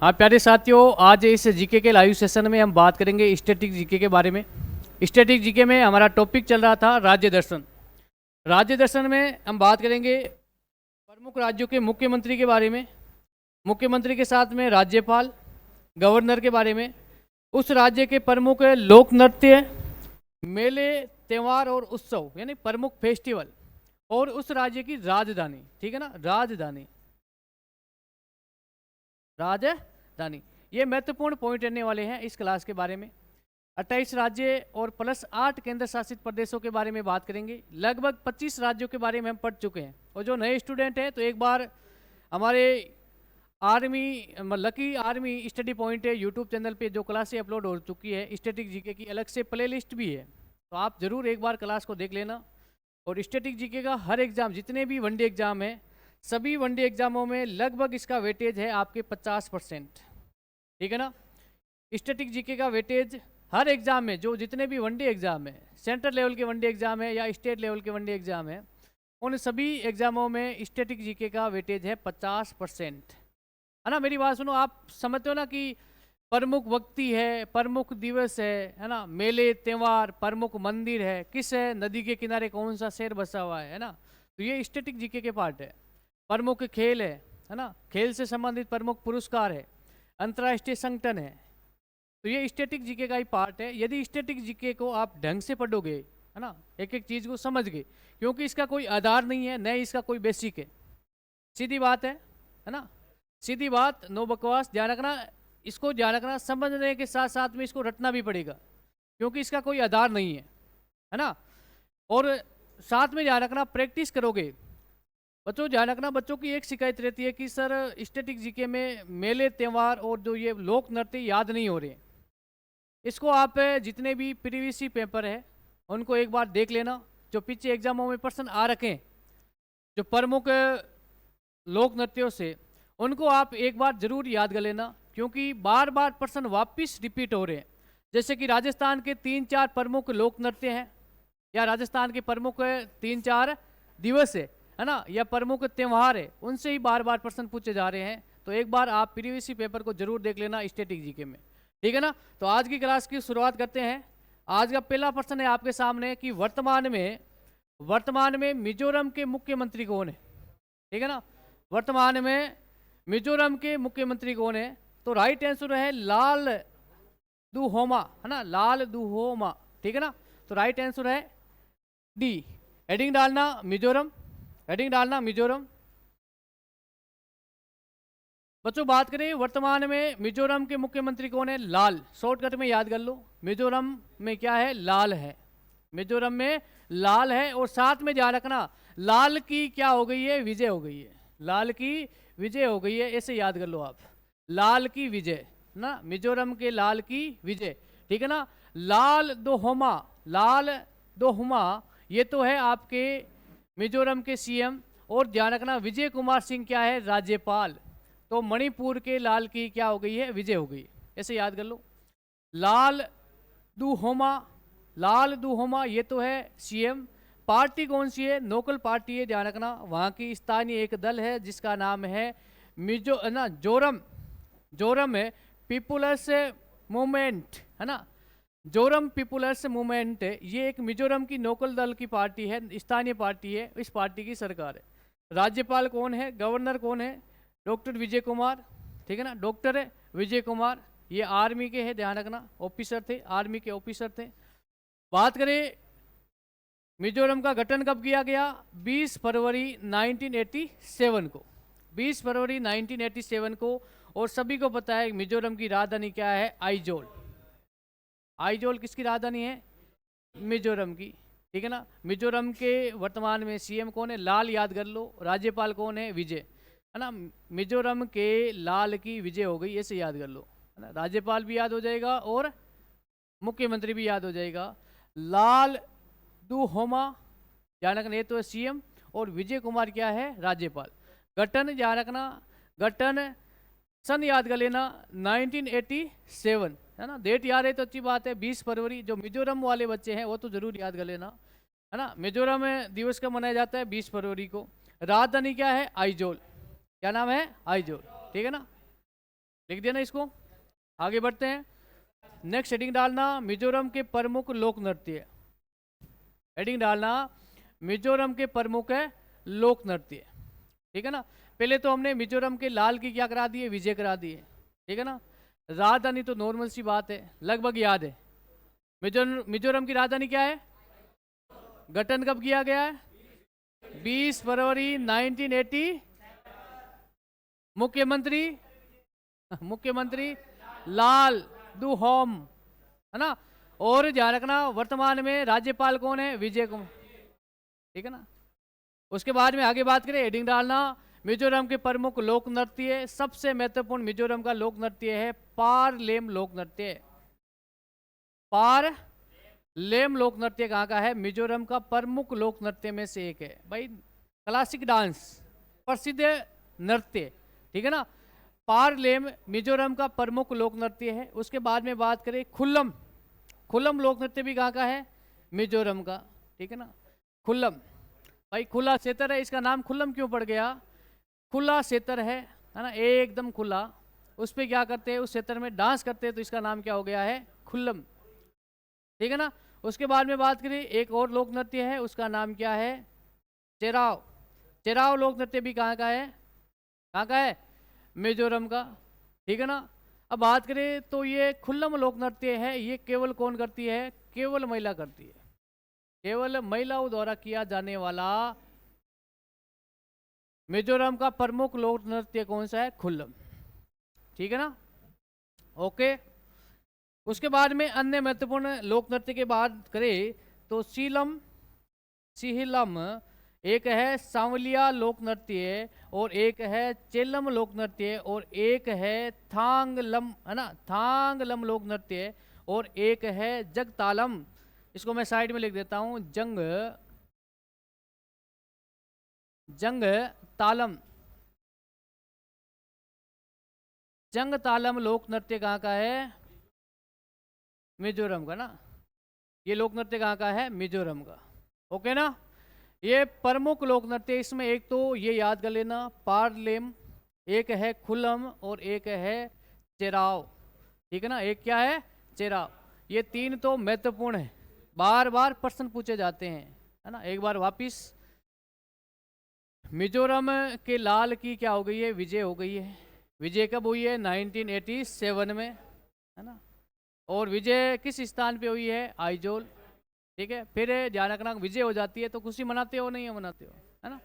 हाँ प्यारे साथियों, आज इस जीके के लाइव सेशन में हम बात करेंगे स्टैटिक जीके के बारे में। स्टैटिक जीके में हमारा टॉपिक चल रहा था राज्य दर्शन। राज्य दर्शन में हम बात करेंगे प्रमुख राज्यों के मुख्यमंत्री के बारे में, मुख्यमंत्री के साथ में राज्यपाल, गवर्नर के बारे में, उस राज्य के प्रमुख लोक नृत्य, मेले, त्यौहार और उत्सव यानी प्रमुख फेस्टिवल, और उस राज्य की राजधानी। ठीक है ना, राजधानी राजधानी ये महत्वपूर्ण पॉइंट रहने वाले हैं इस क्लास के बारे में। 28 राज्य और प्लस 8 केंद्र शासित प्रदेशों के बारे में बात करेंगे। लगभग 25 राज्यों के बारे में हम पढ़ चुके हैं, और जो नए स्टूडेंट हैं तो एक बार हमारे लकी आर्मी स्टडी पॉइंट है यूट्यूब चैनल पे जो क्लासें अपलोड हो चुकी है, स्टैटिक जीके की अलग से प्लेलिस्ट भी है, तो आप ज़रूर एक बार क्लास को देख लेना। और स्टैटिक जीके का हर एग्ज़ाम, जितने भी वनडे एग्ज़ाम है, सभी वनडे एग्जामों में लगभग इसका वेटेज है आपके 50%। ठीक है ना, स्टैटिक जीके का वेटेज हर एग्जाम में, जो जितने भी वनडे एग्जाम है, सेंट्रल लेवल के वनडे एग्जाम है या स्टेट लेवल के वनडे एग्जाम है, उन सभी एग्जामों में स्टैटिक जीके का वेटेज है 50%। है ना, मेरी बात सुनो, आप समझते हो ना कि प्रमुख व्यक्ति है, प्रमुख दिवस है ना, मेले त्यौहार, प्रमुख मंदिर है, किस है, नदी के किनारे कौन सा शहर बसा हुआ है ना, तो ये स्टैटिक जीके के पार्ट है। प्रमुख खेल है ना, खेल से संबंधित प्रमुख पुरस्कार है, अंतर्राष्ट्रीय संगठन है, तो ये स्टैटिक जीके का ही पार्ट है। यदि स्टैटिक जीके को आप ढंग से पढ़ोगे, है ना, एक एक चीज को समझ गए, क्योंकि इसका कोई आधार नहीं है, न इसका कोई बेसिक है, सीधी बात है ना, सीधी बात, नो बकवास। ध्यान रखना, इसको ध्यान रखना, समझने के साथ साथ में इसको रटना भी पड़ेगा, क्योंकि इसका कोई आधार नहीं है ना। और साथ में ध्यान रखना, प्रैक्टिस करोगे बच्चों, ध्यान रखना, बच्चों की एक शिकायत रहती है कि सर स्टैटिक जीके में मेले त्यौहार और जो ये लोक नृत्य याद नहीं हो रहे। इसको आप जितने भी प्रीवियस पेपर है उनको एक बार देख लेना, जो पीछे एग्जामों में प्रश्न आ रखे जो प्रमुख लोक नृत्यों से, उनको आप एक बार जरूर याद कर लेना, क्योंकि बार बार प्रश्न वापिस रिपीट हो रहे हैं। जैसे कि राजस्थान के 3-4 प्रमुख लोक नृत्य हैं, या राजस्थान के प्रमुख 3-4 दिवस है ना, या प्रमुख त्यौहार है, उनसे ही बार बार प्रश्न पूछे जा रहे हैं। तो एक बार आप प्रीवियस पेपर को जरूर देख लेना स्टैटिक जीके में। ठीक है ना, तो आज की क्लास की शुरुआत करते हैं। आज का पहला प्रश्न है आपके सामने कि वर्तमान में मिजोरम के मुख्यमंत्री कौन है। ठीक है ना, वर्तमान में मिजोरम के मुख्यमंत्री कौन है, तो राइट आंसर है लाल दुहोमा, है ना, लाल दुहोमा। ठीक है ना, तो राइट आंसर है डी। हेडिंग डालना मिजोरम, हेडिंग डालना मिजोरम। बच्चों बात करें वर्तमान में मिजोरम के मुख्यमंत्री कौन है, लाल। शॉर्टकट में याद कर लो, मिजोरम में क्या है, लाल है, मिजोरम में लाल है। और साथ में ध्यान रखना, लाल की क्या हो गई है, विजय हो गई है, लाल की विजय हो गई है, ऐसे याद कर लो आप, लाल की विजय ना, मिजोरम के लाल की विजय। ठीक है ना, लाल दोहोमा, लाल दोहुमा ये तो है आपके मिजोरम के सीएम। और ध्यान रखना, विजय कुमार सिंह क्या है, राज्यपाल। तो मणिपुर के लाल की क्या हो गई है, विजय हो गई, ऐसे याद कर लो। लाल दुहोमा, लाल दुहोमा ये तो है सीएम। पार्टी कौन सी है, लोकल पार्टी है, ध्यान रखना, वहाँ की स्थानीय एक दल है जिसका नाम है जोरम है पीपुल्स मूवमेंट, है ना, जोरम पीपुल्स मूवमेंट। ये एक मिजोरम की लोकल दल की पार्टी है, स्थानीय पार्टी है, इस पार्टी की सरकार है। राज्यपाल कौन है, गवर्नर कौन है, डॉक्टर विजय कुमार। ठीक है ना, डॉक्टर विजय कुमार, ये आर्मी के हैं, ध्यान रखना, ऑफिसर थे, आर्मी के ऑफिसर थे। बात करें मिजोरम का गठन कब किया गया, 20 फरवरी 1987 को, 20 फरवरी 1987 को। और सभी को पता है मिजोरम की राजधानी क्या है, आइजोल। आइजोल किसकी राजधानी है, मिजोरम की। ठीक है ना, मिजोरम के वर्तमान में सीएम कौन है, लाल, याद कर लो। राज्यपाल कौन है, विजय, है ना, मिजोरम के लाल की विजय हो गई, ऐसे याद कर लो, है ना। राज्यपाल भी याद हो जाएगा और मुख्यमंत्री भी याद हो जाएगा। लाल दुहोमा ध्यान रखना, ये तो है सीएम, और विजय कुमार क्या है, राज्यपाल। गठन ध्यान रखना, गठन सन याद कर लेना 1987, है ना, डेट याद है तो अच्छी बात है, 20 फरवरी। जो मिजोरम वाले बच्चे हैं वो तो जरूर याद कर लेना, है ना। मिजोरम दिवस का मनाया जाता है 20 फरवरी को। राजधानी क्या है, आइजोल, क्या नाम है, आइजोल। ठीक है ना, लिख दिया ना इसको। आगे बढ़ते हैं। नेक्स्ट हेडिंग डालना मिजोरम के प्रमुख लोक नृत्य। हेडिंग डालना मिजोरम के प्रमुख है लोक नृत्य। ठीक है ना। पहले तो हमने मिजोरम के लाल की क्या करा दिए, विजय करा दिए। ठीक है ना। राजधानी तो नॉर्मल सी बात है, लगभग याद है। मिजोरम की राजधानी क्या है? गठन कब किया गया है? 20 फरवरी 1980। मुख्यमंत्री लाल दुहोम, है ना। और ध्यान रखना वर्तमान में राज्यपाल कौन है? विजय कुमार। ठीक है ना। उसके बाद में आगे बात करें, हेडिंग डालना मिजोरम के प्रमुख लोक नृत्य। सबसे महत्वपूर्ण मिजोरम का लोक नृत्य है पारलेम लोक नृत्य। पारलेम लोक नृत्य कहाँ का है? मिजोरम का प्रमुख लोक नृत्य में से एक है भाई। क्लासिक डांस, प्रसिद्ध नृत्य। ठीक है ना। पारलेम मिजोरम का प्रमुख लोक नृत्य है। उसके बाद में बात करें खुल्लम। खुल्लम लोक नृत्य भी कहाँ का है? मिजोरम का। ठीक है ना। खुल्लम भाई खुला क्षेत्र है, इसका नाम खुल्लम क्यों पड़ गया? खुला क्षेत्र है ना, एकदम खुला। उस पर क्या करते हैं? उस क्षेत्र में डांस करते हैं, तो इसका नाम क्या हो गया है? खुल्लम। ठीक है ना। उसके बाद में बात करें एक और लोक नृत्य है, उसका नाम क्या है? चेराव। चेराव लोक नृत्य भी कहाँ का है? कहाँ का है? मिजोरम का। ठीक है ना। अब बात करें तो ये खुल्लम लोक नृत्य है, ये केवल कौन करती है? केवल महिला करती है। केवल महिलाओं द्वारा किया जाने वाला मिजोरम का प्रमुख लोक नृत्य कौन सा है? खुल्लम। ठीक है ना। ओके। उसके बाद में अन्य महत्वपूर्ण लोक नृत्य की बात करें तो सीलम सिहिलम, एक है सांवलिया लोक नृत्य, और एक है चेलम लोक नृत्य, और एक है थांगलम, है ना, थांगलम लोक नृत्य, और एक है जगतालम। इसको मैं साइड में लिख देता हूं, जंग तालम। जंग तालम लोक नृत्य कहाँ का है? मिजोरम का ना। ये लोक नृत्य कहाँ का है? मिजोरम का। ओके ना। ये प्रमुख लोक नृत्य, इसमें एक तो ये याद कर लेना पारलेम, एक है खुल्लम, और एक है चेराव। ठीक है ना। एक क्या है? चेराव। ये तीन तो महत्वपूर्ण है, बार बार प्रश्न पूछे जाते हैं, है ना। एक बार वापिस, मिजोरम के लाल की क्या हो गई है? विजय हो गई है। विजय कब हुई है? 1987 में, है ना। और विजय किस स्थान पे हुई है? आइजोल। ठीक है। फिर ध्यान रखना विजय हो जाती है तो खुशी मनाते हो नहीं मनाते हो, है ना।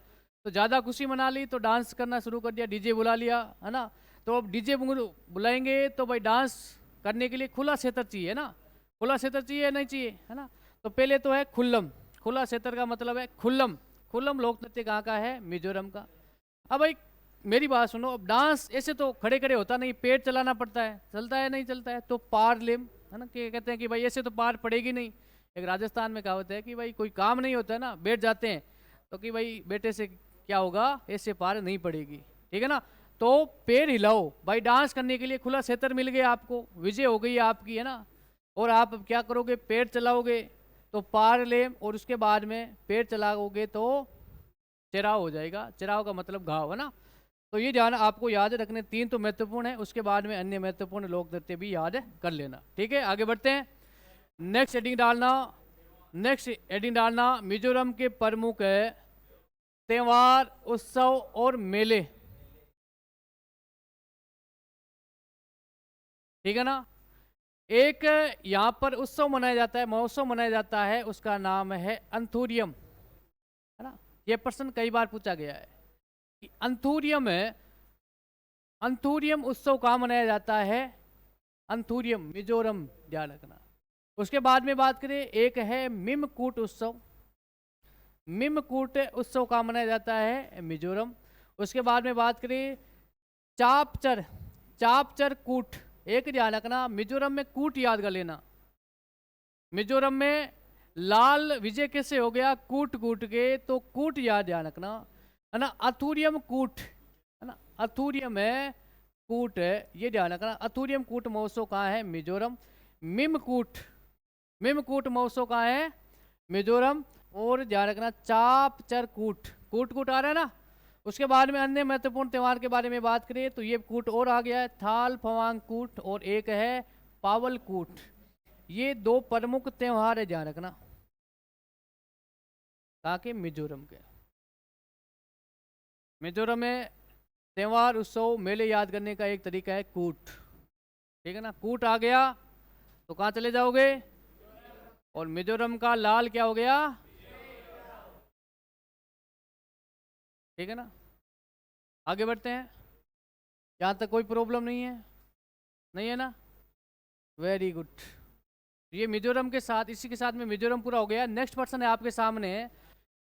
तो ज़्यादा खुशी मना ली तो डांस करना शुरू कर दिया, डीजे बुला लिया, है ना। तो अब डीजे बुलाएंगे तो भाई डांस करने के लिए खुला क्षेत्र चाहिए ना। खुला क्षेत्र चाहिए नहीं चाहिए, है ना। तो पहले तो है खुल्लम। खुला क्षेत्र का मतलब है खुल्लम। खुल्लम लोक नृत्य कहाँ का है? मिजोरम का। अब भाई मेरी बात सुनो, अब डांस ऐसे तो खड़े खड़े होता नहीं, पेट चलाना पड़ता है, चलता है नहीं चलता है। तो पारलेम, है ना, कहते हैं कि भाई ऐसे तो पार पड़ेगी नहीं। एक राजस्थान में कहावत है कि भाई कोई काम नहीं होता है ना, बैठ जाते हैं, तो कि भाई बेटे से क्या होगा? ऐसे पार नहीं पड़ेगी। ठीक है ना। तो पैर हिलाओ भाई, डांस करने के लिए खुला क्षेत्र मिल गया आपको, विजय हो गई आपकी, है ना। और आप अब क्या करोगे? पैर चलाओगे तो पारलेम, और उसके बाद में पैर चलाओगे तो चेराव हो जाएगा। चेराव का मतलब घाव, है ना। तो ये ध्यान आपको याद रखने, तीन तो महत्वपूर्ण है, उसके बाद में अन्य महत्वपूर्ण लोक नृत्य भी याद कर लेना। ठीक है। आगे बढ़ते हैं। नेक्स्ट हेडिंग डालना मिजोरम के प्रमुख है त्योहार, उत्सव और मेले। ठीक है ना। एक यहां पर उत्सव मनाया जाता है, महोत्सव मनाया जाता है, उसका नाम है अंथूरियम, है ना। यह प्रश्न कई बार पूछा गया है कि अंथूरियम उत्सव कहाँ मनाया जाता है? अंथूरियम, मिजोरम, ध्यान रखना। उसके बाद में बात करें, एक है मिमकूट उत्सव। मिमकूट उत्सव कहाँ मनाया जाता है? मिजोरम। उसके बाद में बात करें चापचर कूट, एक ध्यान रखना, मिजोरम में कूट याद कर लेना। मिजोरम में लाल विजय कैसे हो गया? कूट के, तो कूट याद ध्यान रखना, है ना। अथूरियम कूट, है ना, अथूरियम है, कूट है, ये ध्यान रखना। अथूरियम कूट महोत्सव कहाँ है? मिजोरम। मिमकूट महोत्सव कहाँ है? मिजोरम। और ध्यान रखना चापचर कूट आ रहा है ना, उसके बाद में अन्य महत्वपूर्ण त्यौहार के बारे में बात करें तो ये कूट और आ गया है, थाल फवांग कूट, और एक है पावल कूट। ये दो प्रमुख त्यौहार है, ध्यान रखना, ताकि मिजोरम के मिजोरम में त्यौहार उत्सव मेले याद करने का एक तरीका है कूट, ठीक है ना। कूट आ गया तो कहाँ चले जाओगे, और मिजोरम का लाल क्या हो गया, ठीक है ना। आगे बढ़ते हैं, यहाँ तक कोई प्रॉब्लम नहीं है, नहीं है ना, वेरी गुड। ये मिजोरम के साथ, इसी के साथ में मिजोरम पूरा हो गया। नेक्स्ट पर्सन है आपके सामने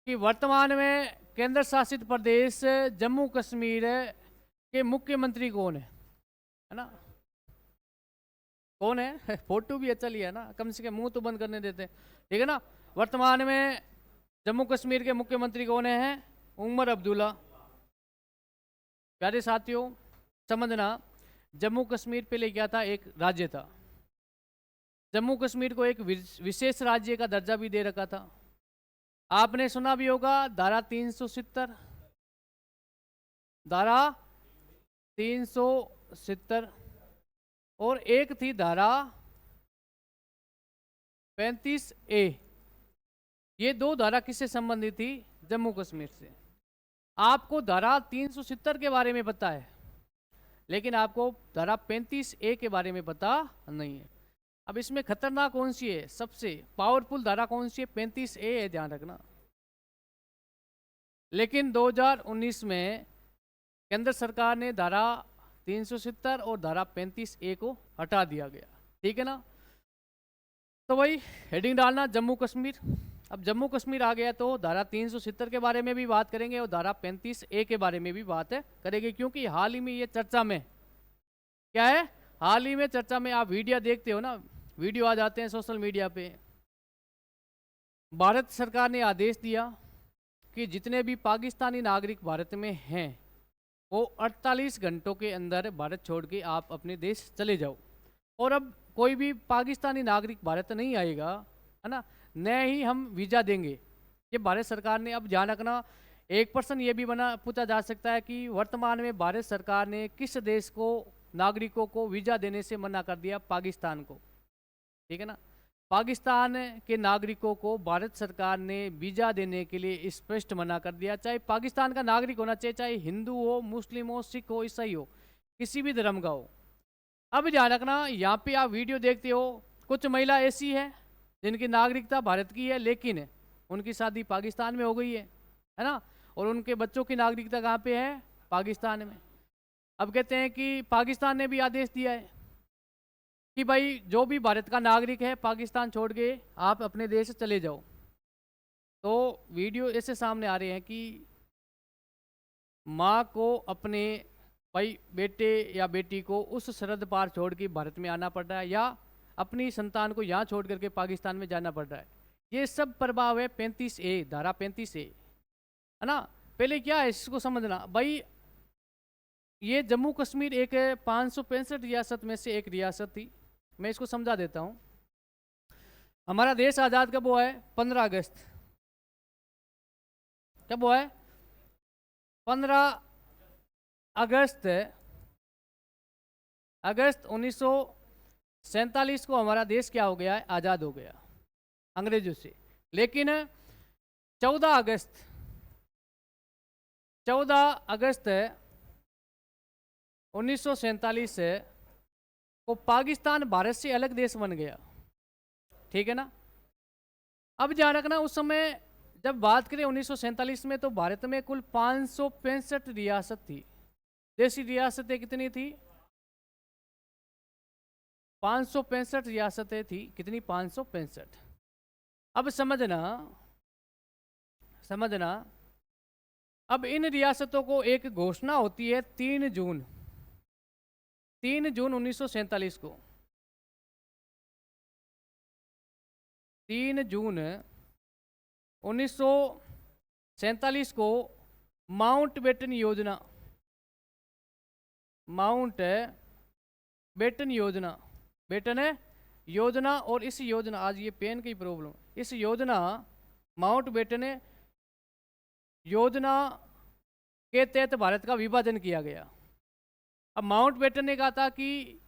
कि वर्तमान में केंद्र शासित प्रदेश जम्मू कश्मीर के मुख्यमंत्री कौन है ना, कौन है फोटो भी अच्छा लिया ना, कम से कम मुंह तो बंद करने देते, ठीक है ना। वर्तमान में जम्मू कश्मीर के मुख्यमंत्री कौन है, उमर अब्दुल्ला। प्यारे साथियों समझना, जम्मू कश्मीर पहले क्या था, एक राज्य था। जम्मू कश्मीर को एक विशेष राज्य का दर्जा भी दे रखा था। आपने सुना भी होगा धारा 370, धारा 370, और एक थी धारा 35A। ये दो धारा किससे संबंधित थी, जम्मू कश्मीर से। आपको धारा 370 के बारे में पता है, लेकिन आपको धारा 35A के बारे में पता नहीं है। अब इसमें खतरनाक कौन सी है, सबसे पावरफुल धारा कौन सी है, 35A है, ध्यान रखना। लेकिन 2019 में केंद्र सरकार ने धारा 370 और धारा 35A को हटा दिया गया, ठीक है ना। तो वही हेडिंग डालना जम्मू कश्मीर। अब जम्मू कश्मीर आ गया तो धारा 370 के बारे में भी बात करेंगे और धारा 35A के बारे में भी बात करेंगे, क्योंकि हाल ही में ये चर्चा में क्या है, हाल ही में चर्चा में, आप वीडियो देखते हो ना, वीडियो आ जाते हैं सोशल मीडिया पे। भारत सरकार ने आदेश दिया कि जितने भी पाकिस्तानी नागरिक भारत में हैं वो 48 घंटों के अंदर भारत छोड़ के आप अपने देश चले जाओ। और अब कोई भी पाकिस्तानी नागरिक भारत नहीं आएगा, है ना, न ही हम वीज़ा देंगे। ये भारत सरकार ने, अब ध्यान रखना, एक पर्सन ये भी पूछा जा सकता है कि वर्तमान में भारत सरकार ने किस देश को नागरिकों को वीज़ा देने से मना कर दिया, पाकिस्तान को, ठीक है ना। पाकिस्तान के नागरिकों को भारत सरकार ने वीज़ा देने के लिए स्पष्ट मना कर दिया, चाहे पाकिस्तान का नागरिक होना चाहिए, चाहे हिंदू हो, मुस्लिम हो, सिख हो, ईसाई हो, किसी भी धर्म का हो। अब ध्यान रखना, यहाँ पे आप वीडियो देखते हो, कुछ महिला ऐसी है जिनकी नागरिकता भारत की है, लेकिन उनकी शादी पाकिस्तान में हो गई है ना, और उनके बच्चों की नागरिकता कहाँ पे है, पाकिस्तान में। अब कहते हैं कि पाकिस्तान ने भी आदेश दिया है कि भाई जो भी भारत का नागरिक है पाकिस्तान छोड़ के आप अपने देश चले जाओ। तो वीडियो ऐसे सामने आ रहे हैं कि माँ को अपने भाई बेटे या बेटी को उस सरहद पार छोड़ के भारत में आना पड़ रहा है, या अपनी संतान को यहाँ छोड़ करके पाकिस्तान में जाना पड़ रहा है। ये सब प्रभाव है 35A, धारा 35A, है ना। पहले क्या है इसको समझना भाई, ये जम्मू कश्मीर एक 565 रियासत में से एक रियासत थी। मैं इसको समझा देता हूँ। हमारा देश आज़ाद कब हुआ है, 15 अगस्त। कब हुआ है, 15 अगस्त 1947 को हमारा देश क्या हो गया है, आज़ाद हो गया अंग्रेजों से। लेकिन 14 अगस्त 1947 को पाकिस्तान भारत से अलग देश बन गया, ठीक है ना। अब ध्यान रखना, उस समय जब बात करें 1947 में, तो भारत में कुल 565 रियासत थी। देशी रियासतें कितनी थी, 565 रियासतें थी। कितनी, 565। अब समझना, अब इन रियासतों को एक घोषणा होती है 3 जून 1947 को। 3 जून 1947 को माउंट बेटन योजना, और इस योजना, आज ये पेन की प्रॉब्लम, इस योजना माउंट बेटन योजना के तहत भारत का विभाजन किया गया। अब माउंटबेटन ने कहा था कि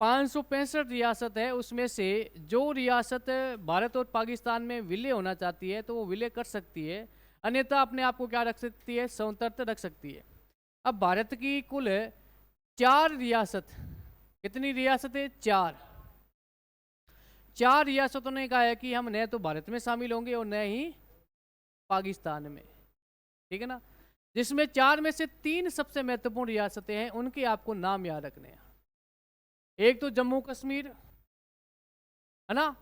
565 रियासत है, उसमें से जो रियासत भारत और पाकिस्तान में विलय होना चाहती है तो वो विलय कर सकती है, अन्यथा अपने आप को क्या रख सकती है, स्वतंत्र रख सकती है। अब भारत की कुल 4 रियासत, कितनी रियासत है, 4 रियासतों ने कहा है कि हम न तो भारत में शामिल होंगे और न ही पाकिस्तान में, ठीक है ना। जिसमें 4 में से 3 सबसे महत्वपूर्ण रियासतें हैं, उनके आपको नाम याद रखने हैं। एक तो जम्मू कश्मीर है ना,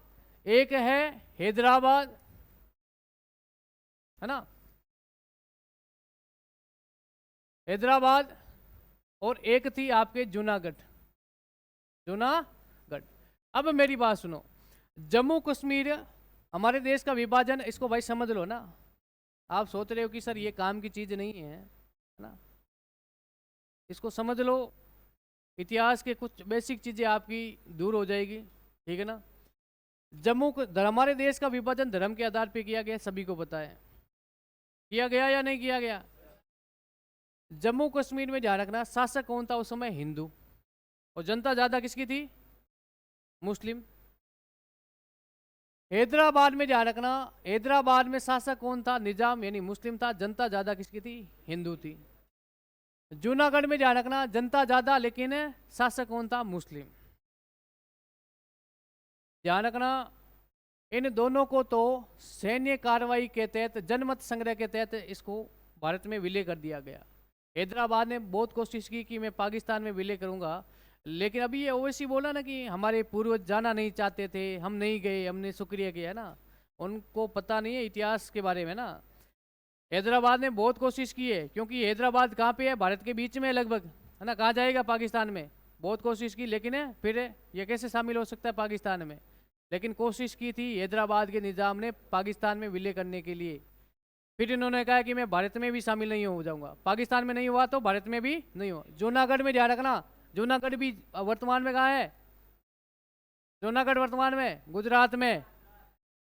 एक है हैदराबाद है ना, हैदराबाद, और एक थी आपके जूनागढ़। अब मेरी बात सुनो, जम्मू कश्मीर हमारे देश का विभाजन, इसको भाई समझ लो ना। आप सोच रहे हो कि सर ये काम की चीज नहीं है ना, इसको समझ लो, इतिहास के कुछ बेसिक चीजें आपकी दूर हो जाएगी, ठीक है ना। हमारे देश का विभाजन धर्म के आधार पर किया गया, सभी को पता है, किया गया या नहीं किया गया। जम्मू कश्मीर में ध्यान रखना, शासक कौन था उस समय, हिंदू, और जनता ज्यादा किसकी थी, मुस्लिम। हैदराबाद में ध्यान रखना, हैदराबाद में शासक कौन था, निजाम यानी मुस्लिम था, जनता ज्यादा किसकी थी, हिंदू थी। जूनागढ़ में ध्यान रखना, जनता ज्यादा लेकिन शासक कौन था, मुस्लिम। ध्यान रखना इन दोनों को तो सैन्य कार्रवाई के तहत, जनमत संग्रह के तहत इसको भारत में विलय कर दिया गया। हैदराबाद ने बहुत कोशिश की कि मैं पाकिस्तान में विलय करूंगा, लेकिन अभी ये ओवैसी बोला ना कि हमारे पूर्वज जाना नहीं चाहते थे, हम नहीं गए, हमने शुक्रिया किया ना, उनको पता नहीं है इतिहास के बारे में ना। हैदराबाद ने बहुत कोशिश की है, क्योंकि हैदराबाद कहाँ पे है, भारत के बीच में लगभग है ना, कहाँ जाएगा, पाकिस्तान में। बहुत कोशिश की, लेकिन फिर ये कैसे शामिल हो सकता है पाकिस्तान में, लेकिन कोशिश की थी हैदराबाद के निज़ाम ने पाकिस्तान में विलय करने के लिए। फिर इन्होंने कहा कि मैं भारत में भी शामिल नहीं हो जाऊंगा, पाकिस्तान में नहीं हुआ तो भारत में भी नहीं हो। जूनागढ़ में ध्यान रखना, जूनागढ़ भी वर्तमान में कहाँ है, जूनागढ़ वर्तमान में गुजरात में।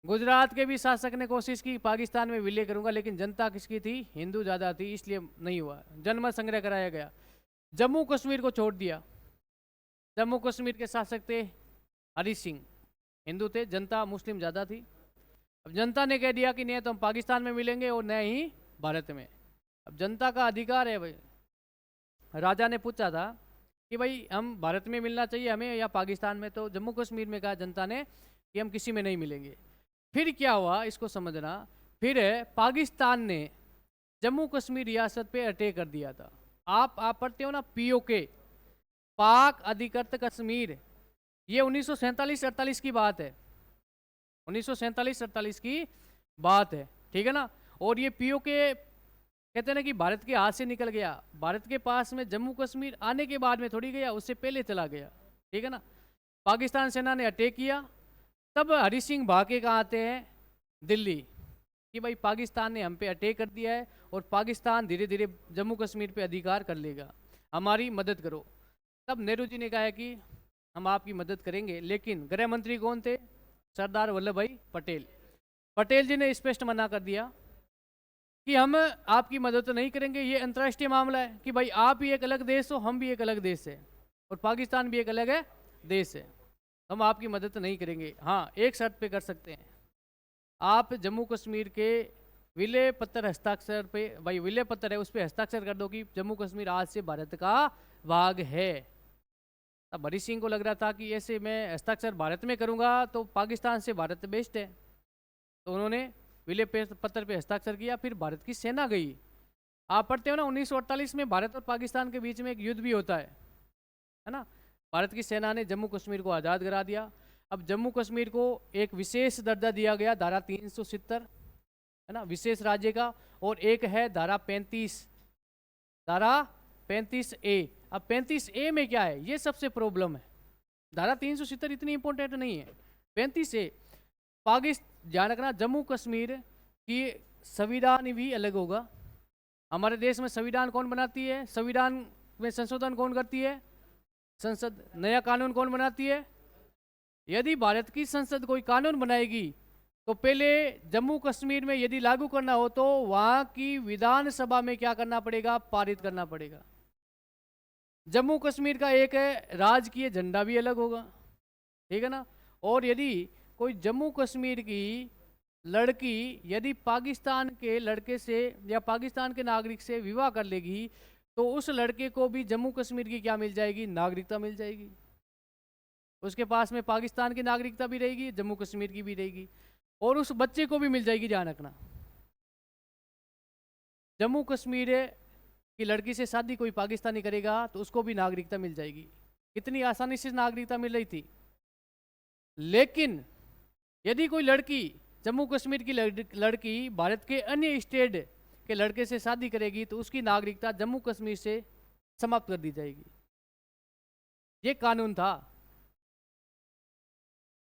गुजरात के भी शासक ने कोशिश की पाकिस्तान में विलय करूंगा, लेकिन जनता किसकी थी, हिंदू ज्यादा थी, इसलिए नहीं हुआ, जनमत संग्रह कराया गया। जम्मू कश्मीर को छोड़ दिया, जम्मू कश्मीर के शासक थे हरि सिंह, हिंदू थे, जनता मुस्लिम ज्यादा थी। अब जनता ने कह दिया कि नहीं तो हम पाकिस्तान में मिलेंगे और न ही भारत में। अब जनता का अधिकार है भाई, राजा ने पूछा था कि भाई हम भारत में मिलना चाहिए हमें या पाकिस्तान में, तो जम्मू कश्मीर में कहा जनता ने कि हम किसी में नहीं मिलेंगे। फिर क्या हुआ इसको समझना, फिर पाकिस्तान ने जम्मू कश्मीर रियासत पे अटैक कर दिया था। आप पढ़ते हो ना पीओके, पाक अधिकृत कश्मीर, ये 1947-48 की बात है, 1947-48 की बात है, ठीक है ना। और ये पीओके कहते हैं ना कि भारत के हाथ से निकल गया, भारत के पास में जम्मू कश्मीर आने के बाद में थोड़ी गया, उससे पहले चला गया, ठीक है ना। पाकिस्तान सेना ने अटैक किया, तब हरि सिंह भागे कहाँ आते हैं, दिल्ली, कि भाई पाकिस्तान ने हम पे अटैक कर दिया है और पाकिस्तान धीरे धीरे जम्मू कश्मीर पे अधिकार कर लेगा, हमारी मदद करो। तब नेहरू जी ने कहा है कि हम आपकी मदद करेंगे, लेकिन गृह मंत्री कौन थे, सरदार वल्लभ भाई पटेल। पटेल जी ने स्पष्ट मना कर दिया कि हम आपकी मदद तो नहीं करेंगे, ये अंतर्राष्ट्रीय मामला है कि भाई आप भी एक अलग देश हो, हम भी एक अलग देश है, और पाकिस्तान भी एक अलग है देश है, हम आपकी मदद नहीं करेंगे। हाँ, एक शर्त पे कर सकते हैं, आप जम्मू कश्मीर के विलय पत्र हस्ताक्षर पे, भाई विलय पत्र है उस पर हस्ताक्षर कर दो कि जम्मू कश्मीर आज से भारत का भाग है। तब हरि सिंह को लग रहा था कि ऐसे मैं हस्ताक्षर भारत में करूंगा तो पाकिस्तान से भारत बेस्ट है, तो उन्होंने विलय पत्र पे हस्ताक्षर किया। फिर भारत की सेना गई, आप पढ़ते हो ना 1948 में भारत और पाकिस्तान के बीच में एक युद्ध भी होता है ना। भारत की सेना ने जम्मू कश्मीर को आज़ाद करा दिया। अब जम्मू कश्मीर को एक विशेष दर्जा दिया गया, धारा 370 है ना, विशेष राज्य का, और एक है धारा 35, धारा 35A। अब 35A में क्या है, ये सबसे प्रॉब्लम है, धारा 370 इतनी इंपॉर्टेंट नहीं है। 35A, पाकिस्तान ध्यान रखना, जम्मू कश्मीर की संविधान भी अलग होगा। हमारे देश में संविधान कौन बनाती है, संविधान में संशोधन कौन करती है, संसद। नया कानून कौन बनाती है, यदि भारत की संसद कोई कानून बनाएगी तो पहले जम्मू कश्मीर में यदि लागू करना हो तो वहां की विधानसभा में क्या करना पड़ेगा, पारित करना पड़ेगा। जम्मू कश्मीर का एक राजकीय झंडा भी अलग होगा, ठीक है ना। और यदि कोई जम्मू कश्मीर की लड़की यदि पाकिस्तान के लड़के से या पाकिस्तान के नागरिक से विवाह कर लेगी तो उस लड़के को भी जम्मू कश्मीर की क्या मिल जाएगी, नागरिकता मिल जाएगी। उसके पास में पाकिस्तान की नागरिकता भी रहेगी, जम्मू कश्मीर की भी रहेगी, और उस बच्चे को भी मिल जाएगी। ध्यान रखना, जम्मू कश्मीर की लड़की से शादी कोई पाकिस्तानी करेगा तो उसको भी नागरिकता मिल जाएगी। कितनी आसानी से नागरिकता मिल रही थी। लेकिन यदि कोई लड़की, जम्मू कश्मीर की लड़की भारत के अन्य स्टेट के लड़के से शादी करेगी तो उसकी नागरिकता जम्मू कश्मीर से समाप्त कर दी जाएगी। ये कानून था,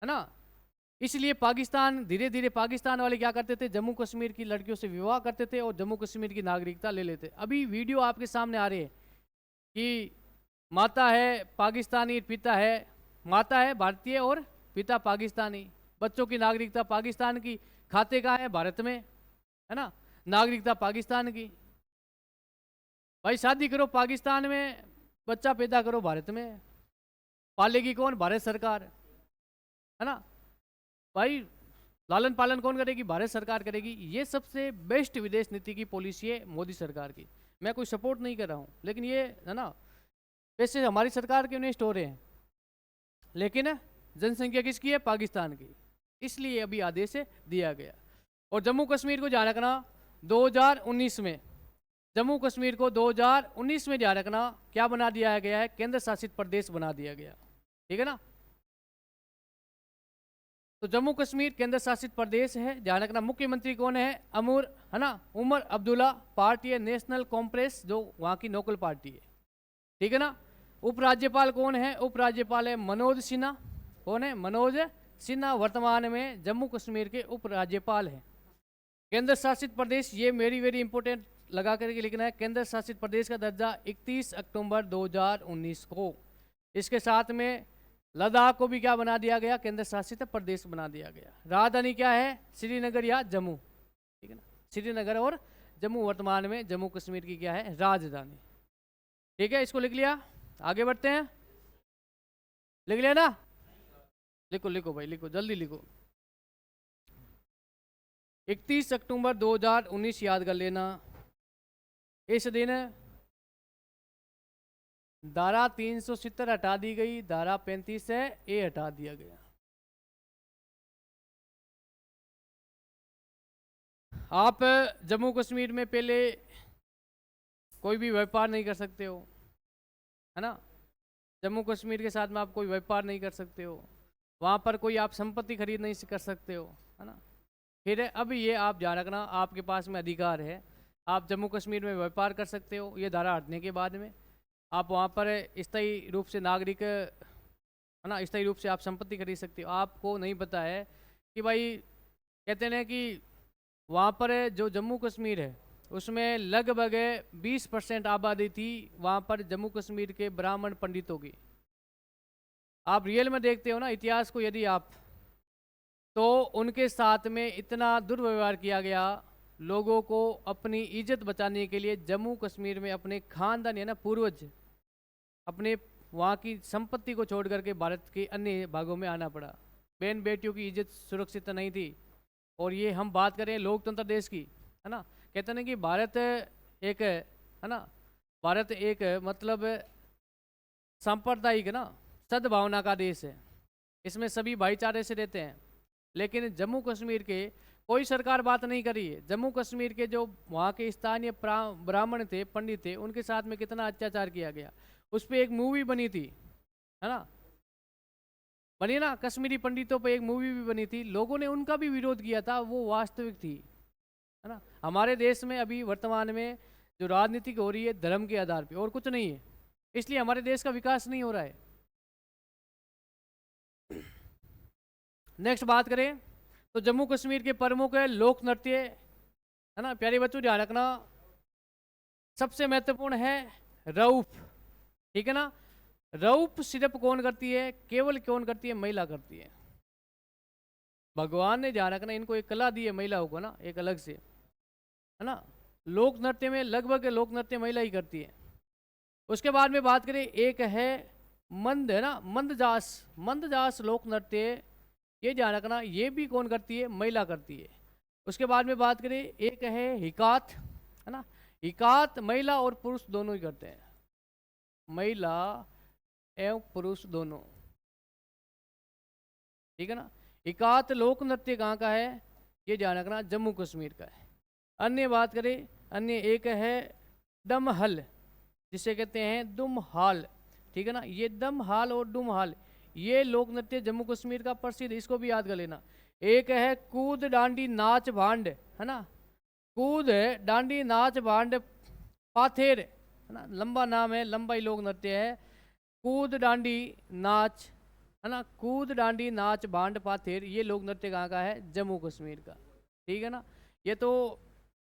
है ना। इसलिए पाकिस्तान, धीरे धीरे पाकिस्तान वाले क्या करते थे, जम्मू कश्मीर की लड़कियों से विवाह करते थे और जम्मू कश्मीर की नागरिकता ले लेते। अभी वीडियो आपके सामने आ रहे हैं कि माता है पाकिस्तानी, पिता है, माता है भारतीय और पिता पाकिस्तानी, बच्चों की नागरिकता पाकिस्तान की, खाते कहाँ है, भारत में, है ना, नागरिकता पाकिस्तान की। भाई शादी करो पाकिस्तान में, बच्चा पैदा करो भारत में, पालेगी कौन, भारत सरकार, है ना। भाई लालन पालन कौन करेगी, भारत सरकार करेगी। ये सबसे बेस्ट विदेश नीति की पॉलिसी है मोदी सरकार की। मैं कोई सपोर्ट नहीं कर रहा हूँ, लेकिन ये है ना, पैसे हमारी सरकार के इन्वेस्ट हो रहे हैं, लेकिन जनसंख्या किसकी है, पाकिस्तान की। इसलिए अभी आदेश दिया गया। और जम्मू कश्मीर को ध्यान रखना, 2019 में जम्मू कश्मीर को 2019 में ध्यान रखना क्या बना दिया गया है, केंद्र शासित प्रदेश बना दिया गया, ठीक है ना। तो जम्मू कश्मीर केंद्र शासित प्रदेश है, ध्यान रखना। मुख्यमंत्री कौन है, है ना, उमर अब्दुल्ला। पार्टी है नेशनल कॉन्फ्रेंस, जो वहाँ की लोकल पार्टी है, ठीक है ना। उपराज्यपाल कौन है, उपराज्यपाल है मनोज सिन्हा। कौन है, मनोज सिन्हा वर्तमान में जम्मू कश्मीर के उपराज्यपाल हैं। केंद्र शासित प्रदेश, ये वेरी इंपॉर्टेंट लगा करके लिखना है, केंद्र शासित प्रदेश का दर्जा 31 अक्टूबर 2019 को। इसके साथ में लद्दाख को भी क्या बना दिया गया, केंद्र शासित प्रदेश बना दिया गया। राजधानी क्या है, श्रीनगर या जम्मू, ठीक है ना, श्रीनगर और जम्मू वर्तमान में जम्मू कश्मीर की क्या है, राजधानी, ठीक है। इसको लिख लिया, आगे बढ़ते हैं। लिख लिया ना, लिखो लिखो भाई, लिखो जल्दी लिखो। 31 अक्टूबर 2019 याद कर लेना। इस दिन धारा 370 हटा दी गई, धारा 35 है ए हटा दिया गया। आप जम्मू कश्मीर में पहले कोई भी व्यापार नहीं कर सकते हो, है ना। जम्मू कश्मीर के साथ में आप कोई व्यापार नहीं कर सकते हो, वहाँ पर कोई आप संपत्ति खरीद नहीं कर सकते हो, है ना। फिर अब ये आप ध्यान रखना, आपके पास में अधिकार है, आप जम्मू कश्मीर में व्यापार कर सकते हो। ये धारा हटने के बाद में आप वहाँ पर स्थायी रूप से नागरिक, है ना, स्थायी रूप से आप संपत्ति खरीद सकते हो। आपको नहीं पता है कि भाई कहते हैं कि वहाँ पर जो जम्मू कश्मीर है उसमें लगभग 20% आबादी थी वहाँ पर जम्मू कश्मीर के ब्राह्मण पंडितों की। आप रियल में देखते हो ना इतिहास को, यदि आप, तो उनके साथ में इतना दुर्व्यवहार किया गया। लोगों को अपनी इज्जत बचाने के लिए जम्मू कश्मीर में अपने खानदान, है ना, पूर्वज, अपने वहाँ की संपत्ति को छोड़ करके भारत के अन्य भागों में आना पड़ा। बहन बेटियों की इज्जत सुरक्षित नहीं थी। और ये हम बात करें लोकतंत्र देश की, है ना, कहते हैं कि भारत एक, है ना, भारत एक मतलब सांप्रदायिक, है ना, सद्भावना का देश है। इसमें सभी भाईचारे से रहते हैं। लेकिन जम्मू कश्मीर के कोई सरकार बात नहीं करी है। जम्मू कश्मीर के जो वहाँ के स्थानीय ब्राह्मण थे, पंडित थे, उनके साथ में कितना अत्याचार किया गया। उस पर एक मूवी बनी थी, है ना, बनी ना, कश्मीरी पंडितों पे एक मूवी भी बनी थी। लोगों ने उनका भी विरोध किया था, वो वास्तविक थी, है ना। हमारे देश में अभी वर्तमान में जो राजनीति हो रही है धर्म के आधार पे, और कुछ नहीं है। इसलिए हमारे देश का विकास नहीं हो रहा है। नेक्स्ट बात करें तो जम्मू कश्मीर के प्रमुख है लोक नृत्य, है ना, प्यारे बच्चों ध्यान रखना, सबसे महत्वपूर्ण है रऊफ, ठीक है ना। रऊफ सिर्फ कौन करती है, केवल कौन करती है, महिला करती है। भगवान ने ध्यान रखना, इनको एक कला दी है महिलाओं को ना, एक अलग से, है ना। लोक नृत्य में लगभग लोक नृत्य महिला ही करती है। उसके बाद में बात करें, एक है मंद, है ना, मंदजास। मंदजास लोक नृत्य, ये ध्यान रखना, ये भी कौन करती है? महिला करती है। उसके बाद में बात करें, एक है हिकात, है ना। हिकात महिला और पुरुष दोनों ही करते हैं, महिला एवं पुरुष दोनों, ठीक है ना। हिकात लोक नृत्य कहाँ का है? ये ध्यान रखना, जम्मू कश्मीर का है। अन्य बात करें, अन्य एक है डमहल, जिसे कहते हैं दुमहाल, ठीक है ना। ये दमहाल और डुमहाल, ये लोक नृत्य जम्मू कश्मीर का प्रसिद्ध, इसको भी याद कर लेना। एक है कूद डांडी नाच भांड, है ना। कूद डांडी नाच भांड पाथेर, है ना, लंबा नाम है, लंबा ही लोक नृत्य है। कूद डांडी नाच, है ना, कूद डांडी नाच भांड पाथेर, ये लोक नृत्य कहाँ का है? जम्मू कश्मीर का, ठीक है ना। ये तो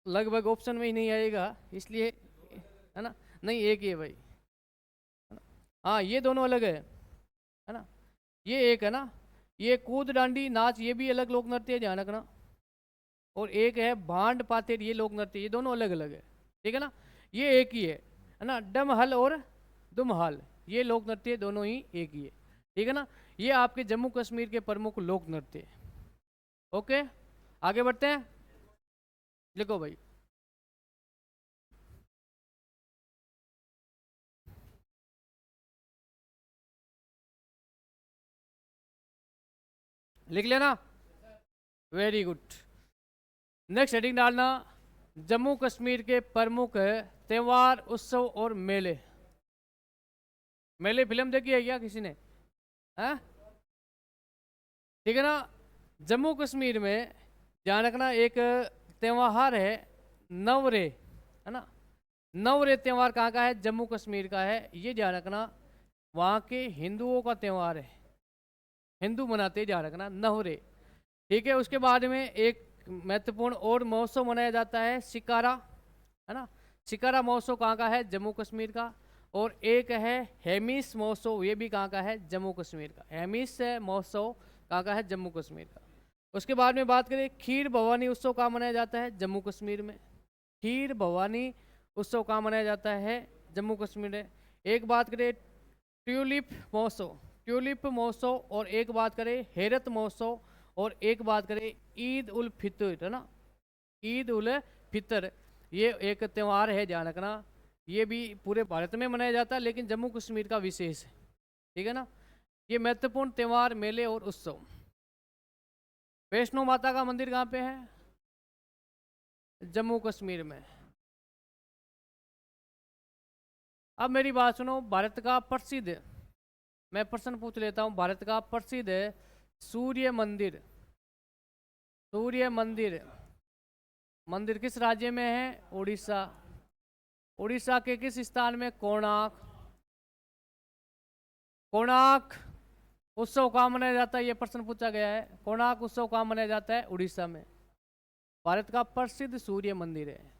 लगभग ऑप्शन में ही नहीं आएगा, इसलिए, है ना, नहीं एक ही है भाई, हाँ ये दोनों अलग है ना। ये एक है ना, ये कूद डांडी नाच, ये भी अलग लोक नृत्य है, ध्यान रखना। और एक है भांड पाथेर, ये लोक नृत्य, ये दोनों अलग अलग है, ठीक है ना। ये एक ही है ना। डमहल और दुमहल, ये लोक नृत्य दोनों ही एक ही है, ठीक है ना। ये आपके जम्मू कश्मीर के प्रमुख लोक नृत्य। ओके, आगे बढ़ते हैं, लिखो भाई। लिख लेना, वेरी गुड। नेक्स्ट हेडिंग डालना, जम्मू कश्मीर के प्रमुख त्यौहार, उत्सव और मेले। मेले फिल्म देखी है क्या किसी ने? हैं, ठीक है ना। जम्मू कश्मीर में ध्यान रखना, एक त्यौहार है नवरे, है ना। नवरे त्यौहार कहाँ का है? जम्मू कश्मीर का है, ये ध्यान रखना। वहाँ के हिंदुओं का त्यौहार है, हिंदू मनाते, ध्यान रखना, नवरे, ठीक है। उसके बाद में एक महत्वपूर्ण और महोत्सव मनाया जाता है शिकारा, है ना। शिकारा महोत्सव कहाँ का है? जम्मू कश्मीर का। और एक है हेमिस महोत्सव, ये भी कहाँ का है? जम्मू कश्मीर का। हेमिस महोत्सव कहाँ का है? जम्मू कश्मीर का। उसके बाद में बात करें, खीर भवानी उत्सव कहाँ मनाया जाता है? जम्मू कश्मीर में। खीर भवानी उत्सव कहाँ मनाया जाता है? जम्मू कश्मीर में। एक बात करें ट्यूलिप महोत्सव, ट्यूलिप महोत्सव, और एक बात करें हेरत महोत्सव, और एक बात करें ईद उल फितर, है ना, ईद उल फितर, ये एक त्यौहार है, ध्यान रखना। ये भी पूरे भारत में मनाया जाता है, लेकिन जम्मू कश्मीर का विशेष है, ठीक है ना। ये महत्वपूर्ण त्यौहार, मेले और उत्सव। वैष्णो माता का मंदिर कहाँ पे है? जम्मू कश्मीर में। अब मेरी बात सुनो, भारत का प्रसिद्ध, मैं प्रश्न पूछ लेता हूँ, भारत का प्रसिद्ध सूर्य मंदिर, सूर्य मंदिर, मंदिर किस राज्य में है? उड़ीसा। उड़ीसा के किस स्थान में? कोणार्क। कोणार्क उत्सव कहाँ मनाया जाता है? ये प्रश्न पूछा गया है। कोणार्क उत्सव कहाँ मनाया जाता है? उड़ीसा में। भारत का प्रसिद्ध सूर्य मंदिर है।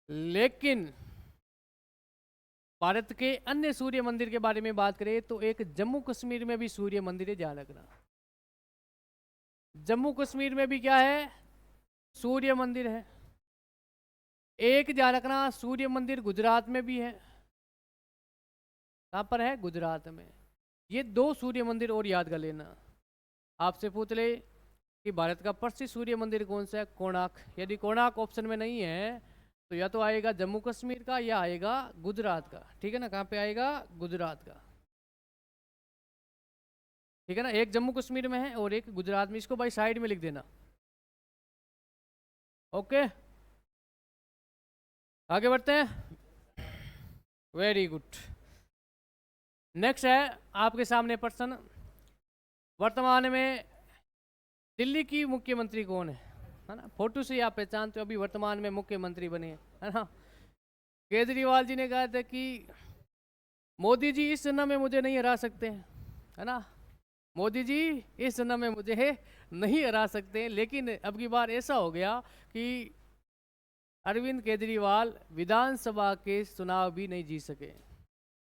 लेकिन भारत के अन्य सूर्य मंदिर के बारे में बात करें तो एक जम्मू कश्मीर में भी सूर्य मंदिर है, ध्यान रखना। जम्मू कश्मीर में भी क्या है? सूर्य मंदिर है। एक ध्यान रखना, सूर्य मंदिर गुजरात में भी है। कहाँ पर है? गुजरात में। ये दो सूर्य मंदिर और याद कर लेना। आपसे पूछ ले कि भारत का प्रसिद्ध सूर्य मंदिर कौन सा है? कोणार्क। यदि कोणार्क ऑप्शन में नहीं है तो या तो आएगा जम्मू कश्मीर का या आएगा गुजरात का, ठीक है ना। कहाँ पे आएगा? गुजरात का, ठीक है ना। एक जम्मू कश्मीर में है और एक गुजरात में, इसको भाई साइड में लिख देना। ओके, आगे बढ़ते हैं, वेरी गुड। नेक्स्ट है आपके सामने प्रश्न, वर्तमान में दिल्ली की मुख्यमंत्री कौन है ना। फोटो से आप पहचानते हो, अभी वर्तमान में मुख्यमंत्री बने हैं, है ना। केजरीवाल जी ने कहा था कि मोदी जी इस जन्म में मुझे नहीं हरा सकते, है ना। मोदी जी इस जन्म में मुझे नहीं हरा सकते, लेकिन अब की बार ऐसा हो गया कि अरविंद केजरीवाल विधानसभा के चुनाव भी नहीं जीत सके।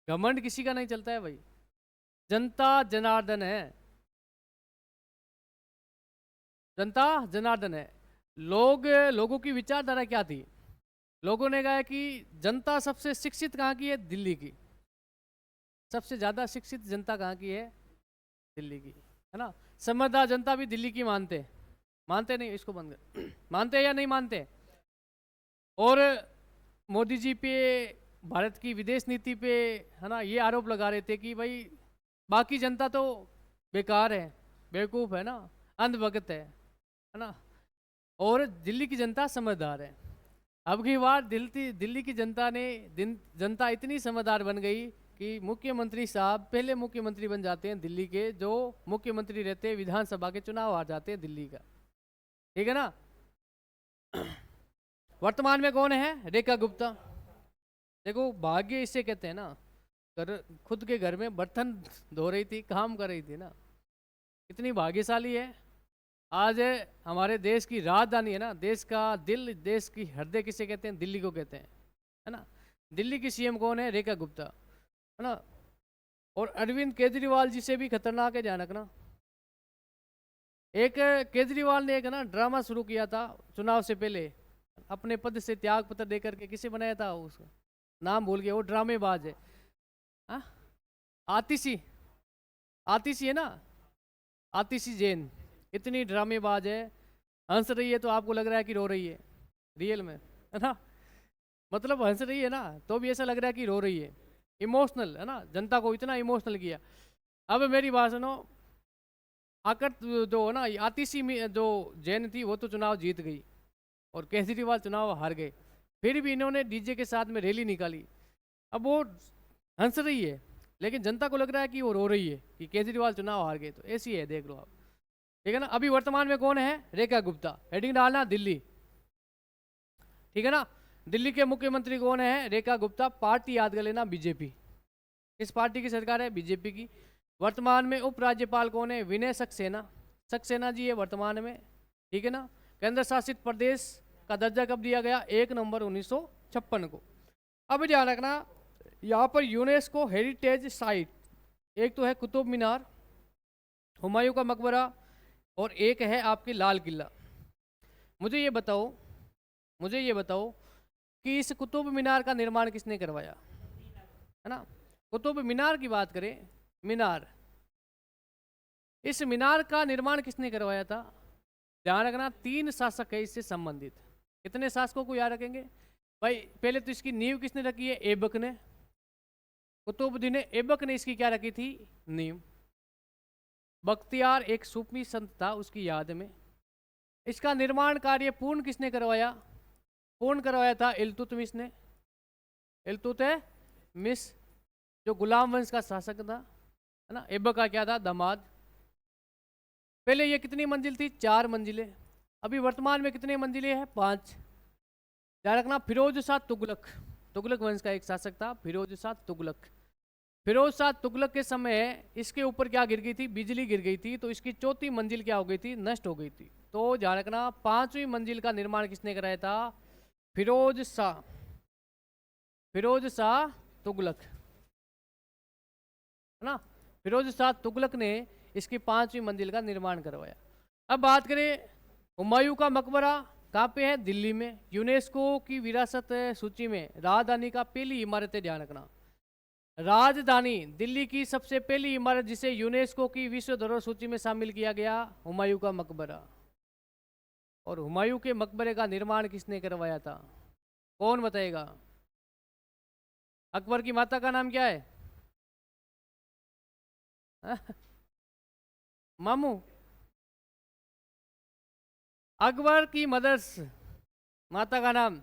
घमंड किसी का नहीं चलता है भाई, जनता जनार्दन है। जनता जनार्दन है। लोगों की विचारधारा क्या थी? लोगों ने कहा कि जनता सबसे शिक्षित कहाँ की है? दिल्ली की। सबसे ज्यादा शिक्षित जनता कहाँ की है? दिल्ली की, है ना। समझदार जनता भी दिल्ली की मानते नहीं, इसको बंद कर मानते या नहीं मानते? और मोदी जी पे, भारत की विदेश नीति पे, है ना, ये आरोप लगा रहे थे कि भाई बाकी जनता तो बेकार है, बेवकूफ है ना, अंधभगत है ना, और दिल्ली की जनता समझदार है। अब की बार दिल्ली की जनता इतनी समझदार बन गई कि मुख्यमंत्री साहब पहले मुख्यमंत्री बन जाते हैं दिल्ली के, जो मुख्यमंत्री रहते हैं विधानसभा के चुनाव हार जाते हैं दिल्ली का, ठीक है ना। वर्तमान में कौन है? रेखा गुप्ता। देखो, भाग्य इसे कहते हैं ना। खुद के घर में बर्तन धो रही थी, काम कर रही थी ना, इतनी भाग्यशाली है। आज हमारे देश की राजधानी है ना, देश का दिल, देश की हृदय किसे कहते हैं? दिल्ली को कहते हैं, है ना। दिल्ली की सीएम कौन है? रेखा गुप्ता, है ना। और अरविंद केजरीवाल जी से भी खतरनाक है, ध्यान रखना। एक केजरीवाल ने एक ना ड्रामा शुरू किया था चुनाव से पहले, अपने पद से त्याग पत्र देकर के। किसे बनाया था? उसका नाम भूल गया, वो ड्रामेबाज है। हाँ, आतिशी है ना, आतिशी जैन। इतनी ड्रामेबाज है, हंस रही है तो आपको लग रहा है कि रो रही है, रियल में, है ना। मतलब हंस रही है ना तो भी ऐसा लग रहा है कि रो रही है। इमोशनल, है ना, जनता को इतना इमोशनल किया। अब मेरी बात सुनो, आकर जो है ना आतिशी जो जैन थी वो तो चुनाव जीत गई और केजरीवाल चुनाव हार गए। फिर भी इन्होंने डीजे के साथ में रैली निकाली। अब वो हंस रही है लेकिन जनता को लग रहा है कि वो रो रही है कि केजरीवाल चुनाव हार गए। तो ऐसी है, देख लो आप, ठीक है ना। अभी वर्तमान में कौन है? रेखा गुप्ता। हेडिंग डालना दिल्ली, ठीक है ना। दिल्ली के मुख्यमंत्री कौन है? रेखा गुप्ता। पार्टी याद कर लेना, बीजेपी। किस पार्टी की सरकार है? बीजेपी की। वर्तमान में उपराज्यपाल कौन है? विनय सक्सेना जी है वर्तमान में, ठीक है ना। केंद्र शासित प्रदेश का दर्जा कब दिया गया? 1 नवंबर 1956 को। अब ध्यान रखना, यहाँ पर यूनेस्को हेरिटेज साइट, एक तो है कुतुब मीनार, हुमायूं का मकबरा, और एक है आपकी लाल किला। मुझे ये बताओ कि इस कुतुब मीनार का निर्माण किसने करवाया, है ना। कुतुब मीनार की बात करें, मीनार, इस मीनार का निर्माण किसने करवाया था? ध्यान रखना, 3 शासक है इससे संबंधित। कितने शासकों को याद रखेंगे भाई? पहले तो इसकी नींव किसने रखी है? ऐबक ने, कुतुबुद्दीन ऐबक ने इसकी क्या रखी थी? नींव। बख्तियार एक सूफी संत था, उसकी याद में। इसका निर्माण कार्य पूर्ण किसने करवाया? पूर्ण करवाया था इल्तुतमिश ने। इल्तुतमिश जो गुलाम वंश का शासक था, है ना। ऐबक का क्या था? दामाद। पहले ये कितनी मंजिल थी? 4 मंजिलें। अभी वर्तमान में कितने मंजिलें हैं? 5। ध्यान रखना, फिरोज शाह तुगलक वंश का एक शासक था, फिरोज शाह तुगलक। फिरोज शाह तुगलक के समय इसके ऊपर क्या गिर गई थी? बिजली गिर गई थी, तो इसकी 4थी मंजिल क्या हो गई थी? नष्ट हो गई थी। तो ध्यान रखना, 5वीं मंजिल का निर्माण किसने कराया था? फिरोज शाह तुगलक, है ना। फिरोज शाह तुगलक ने इसकी 5वीं मंजिल का निर्माण करवाया। अब बात करें हुमायूं का मकबरा, कहाँ पे है? दिल्ली में। यूनेस्को की विरासत सूची में राजधानी का पहली इमारत है, ध्यान रखना। राजधानी दिल्ली की सबसे पहली इमारत जिसे यूनेस्को की विश्व धरोहर सूची में शामिल किया गया, हुमायूं का मकबरा। और हुमायूं के मकबरे का निर्माण किसने करवाया था? कौन बताएगा? अकबर की माता का नाम क्या है? मामू। अकबर की मदर्स माता का नाम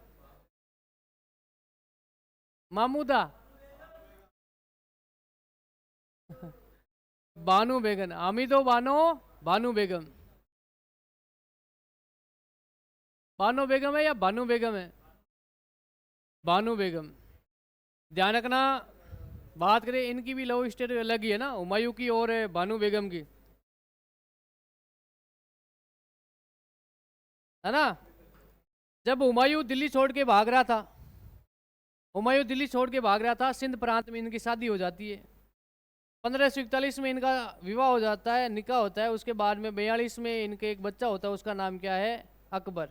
मामूदा। बानू बेगम, आमिदो बानू बेगम। बानो बेगम है या बानू बेगम है? बानू बेगम। ध्यान रखना, बात करें इनकी भी लव स्टोरी अलग ही है ना, हुमायूं की और बानू बेगम की, है ना। जब हुमायूं दिल्ली छोड़ के भाग रहा था, सिंध प्रांत में इनकी शादी हो जाती है। 1541 में इनका विवाह हो जाता है, निकाह होता है। उसके बाद में 42 में इनके एक बच्चा होता है, उसका नाम क्या है? अकबर,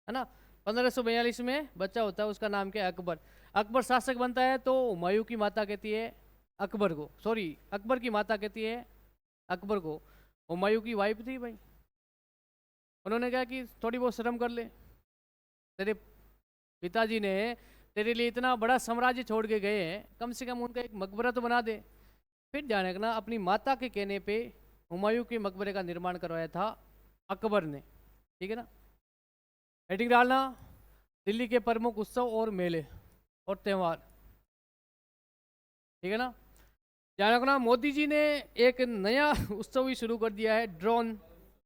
है ना। 1542 में बच्चा होता है, उसका नाम क्या है? अकबर। अकबर शासक बनता है तो हुमायूं की माता कहती है अकबर को, सॉरी अकबर की माता कहती है अकबर को, हुमायूं की वाइफ थी भाई। उन्होंने कहा कि थोड़ी बहुत शर्म कर ले, तेरे पिताजी ने तेरे लिए इतना बड़ा साम्राज्य छोड़ के गए हैं, कम से कम उनका एक मकबरा तो बना दे। फिर ध्यान रखना, अपनी माता के कहने पे हुमायूं के मकबरे का निर्माण करवाया था अकबर ने, ठीक है ना। हेडिंग डालना, दिल्ली के प्रमुख उत्सव और मेले और त्यौहार, ठीक है ना। ध्यान रखना, मोदी जी ने एक नया उत्सव ही शुरू कर दिया है, ड्रोन।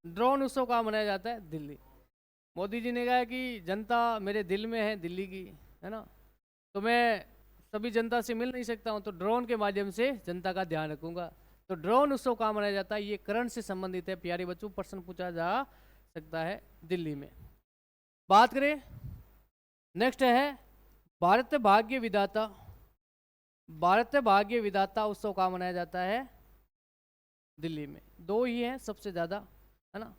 ड्रोन उत्सव कहाँ मनाया जाता है? दिल्ली। मोदी जी ने कहा कि जनता मेरे दिल में है, दिल्ली की, है ना। तो मैं सभी जनता से मिल नहीं सकता हूँ, तो ड्रोन के माध्यम से जनता का ध्यान रखूंगा। तो ड्रोन उत्सव कहाँ मनाया जाता है? ये करंट से संबंधित है प्यारे बच्चों, प्रश्न पूछा जा सकता है दिल्ली में। बात करें, नेक्स्ट है भारत भाग्य विधाता। भारत भाग्य विधाता उत्सव कहाँ मनाया जाता है? दिल्ली में। दो ही हैं सबसे ज्यादा, है ना,